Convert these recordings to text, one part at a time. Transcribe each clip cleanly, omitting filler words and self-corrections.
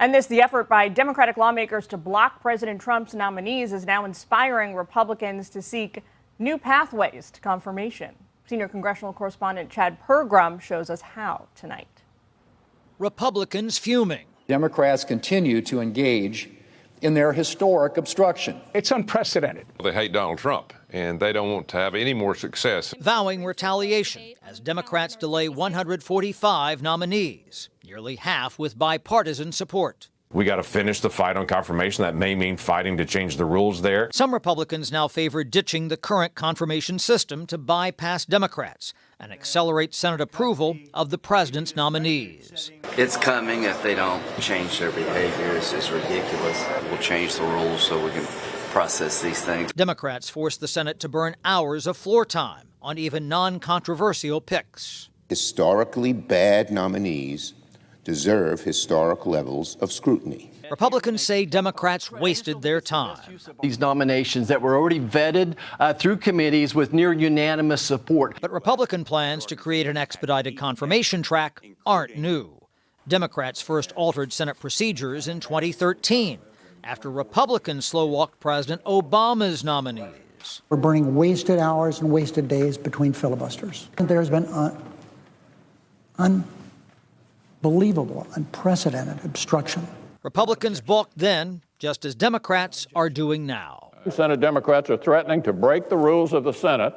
And the effort by Democratic lawmakers to block President Trump's nominees is now inspiring Republicans to seek new pathways to confirmation. Senior congressional correspondent Chad Pergram shows us how tonight. Republicans fuming. Democrats continue to engage in their historic obstruction. It's unprecedented. They hate Donald Trump, and they don't want to have any more success. Vowing retaliation as Democrats delay 145 nominees, nearly half with bipartisan support. We got to finish the fight on confirmation. That may mean fighting to change the rules there. Some Republicans now favor ditching the current confirmation system to bypass Democrats and accelerate Senate approval of the president's nominees. It's coming if they don't change their behavior. It's just ridiculous. We'll change the rules so we can process these things. Democrats forced the Senate to burn hours of floor time on even non-controversial picks. Historically bad nominees deserve historic levels of scrutiny. Republicans say Democrats wasted their time. These nominations that were already vetted through committees with near unanimous support. But Republican plans to create an expedited confirmation track aren't new. Democrats first altered Senate procedures in 2013 after Republicans slow-walked President Obama's nominees. We're burning wasted hours and wasted days between filibusters. There's been unbelievable, unprecedented obstruction. Republicans balked then, just as Democrats are doing now. Senate Democrats are threatening to break the rules of the Senate,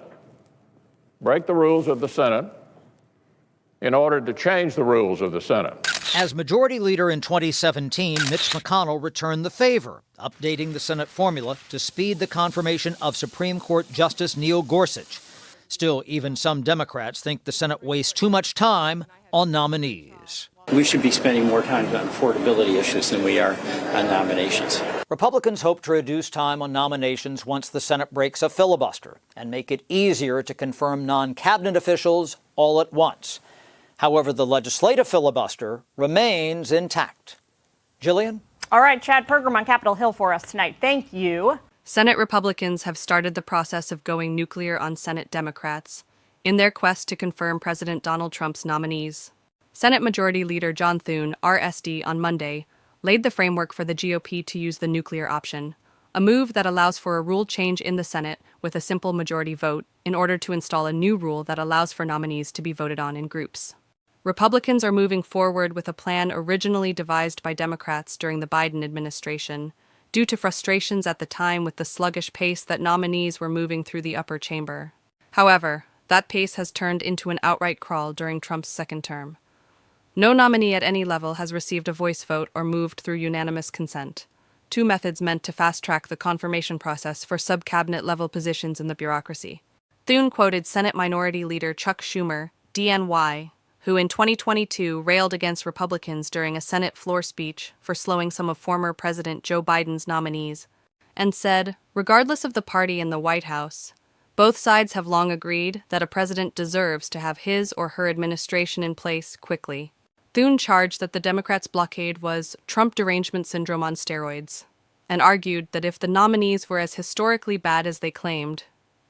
in order to change the rules of the Senate. As Majority Leader in 2017, Mitch McConnell returned the favor, updating the Senate formula to speed the confirmation of Supreme Court Justice Neil Gorsuch. Still, even some Democrats think the Senate wastes too much time on nominees. We should be spending more time on affordability issues than we are on nominations. Republicans hope to reduce time on nominations once the Senate breaks a filibuster and make it easier to confirm non-cabinet officials all at once. However, the legislative filibuster remains intact. Jillian? All right, Chad Pergram on Capitol Hill for us tonight. Thank you. Senate Republicans have started the process of going nuclear on Senate Democrats in their quest to confirm President Donald Trump's nominees. Senate Majority Leader John Thune, RSD, on Monday, laid the framework for the GOP to use the nuclear option, a move that allows for a rule change in the Senate with a simple majority vote in order to install a new rule that allows for nominees to be voted on in groups. Republicans are moving forward with a plan originally devised by Democrats during the Biden administration, due to frustrations at the time with the sluggish pace that nominees were moving through the upper chamber. However, that pace has turned into an outright crawl during Trump's second term. No nominee at any level has received a voice vote or moved through unanimous consent, two methods meant to fast-track the confirmation process for sub-cabinet-level positions in the bureaucracy. Thune quoted Senate Minority Leader Chuck Schumer, DNY, who in 2022 railed against Republicans during a Senate floor speech for slowing some of former President Joe Biden's nominees, and said, regardless of the party in the White House, both sides have long agreed that a president deserves to have his or her administration in place quickly. Thune charged that the Democrats' blockade was Trump derangement syndrome on steroids, and argued that if the nominees were as historically bad as they claimed,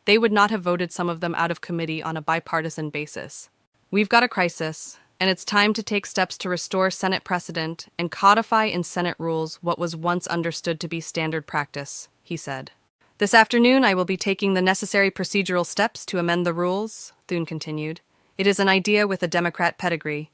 they would not have voted some of them out of committee on a bipartisan basis. We've got a crisis, and it's time to take steps to restore Senate precedent and codify in Senate rules what was once understood to be standard practice, he said. This afternoon, I will be taking the necessary procedural steps to amend the rules, Thune continued. It is an idea with a Democrat pedigree.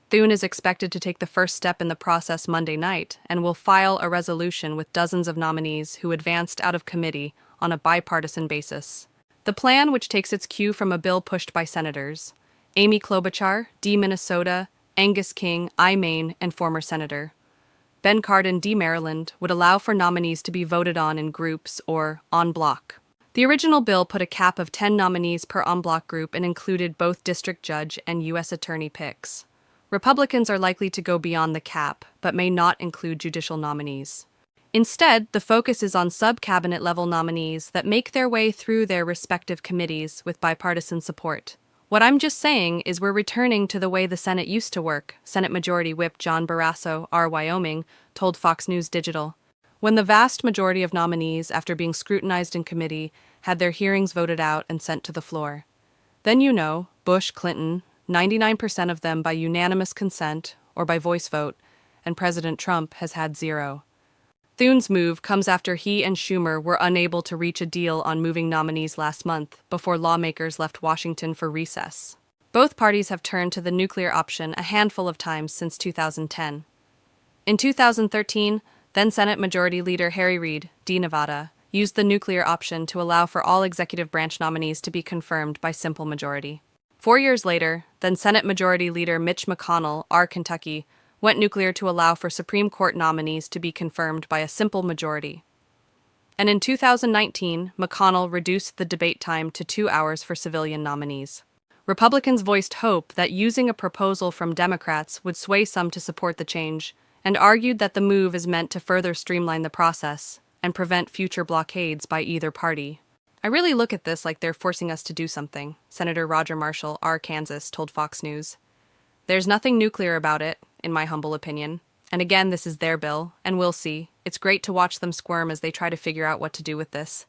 Thune is expected to take the first step in the process Monday night and will file a resolution with dozens of nominees who advanced out of committee on a bipartisan basis. The plan, which takes its cue from a bill pushed by Senators Amy Klobuchar, D. Minnesota, Angus King, I. Maine, and former Senator Ben Cardin, D. Maryland, would allow for nominees to be voted on in groups or en bloc. The original bill put a cap of 10 nominees per en bloc group and included both district judge and U.S. attorney picks. Republicans are likely to go beyond the cap, but may not include judicial nominees. Instead, the focus is on sub-cabinet level nominees that make their way through their respective committees with bipartisan support. What I'm just saying is we're returning to the way the Senate used to work, Senate Majority Whip John Barrasso, R. Wyoming, told Fox News Digital. When the vast majority of nominees, after being scrutinized in committee, had their hearings voted out and sent to the floor. Then Bush, Clinton, 99% of them by unanimous consent or by voice vote, and President Trump has had 0. Thune's move comes after he and Schumer were unable to reach a deal on moving nominees last month before lawmakers left Washington for recess. Both parties have turned to the nuclear option a handful of times since 2010. In 2013, then Senate Majority Leader Harry Reid, D. Nevada, used the nuclear option to allow for all executive branch nominees to be confirmed by simple majority. 4 years later, then Senate Majority Leader Mitch McConnell, R. Kentucky, went nuclear to allow for Supreme Court nominees to be confirmed by a simple majority. And in 2019, McConnell reduced the debate time to 2 hours for civilian nominees. Republicans voiced hope that using a proposal from Democrats would sway some to support the change, and argued that the move is meant to further streamline the process and prevent future blockades by either party. I really look at this like they're forcing us to do something, Senator Roger Marshall, R. Kansas, told Fox News. There's nothing nuclear about it, in my humble opinion. And again, this is their bill, and we'll see. It's great to watch them squirm as they try to figure out what to do with this.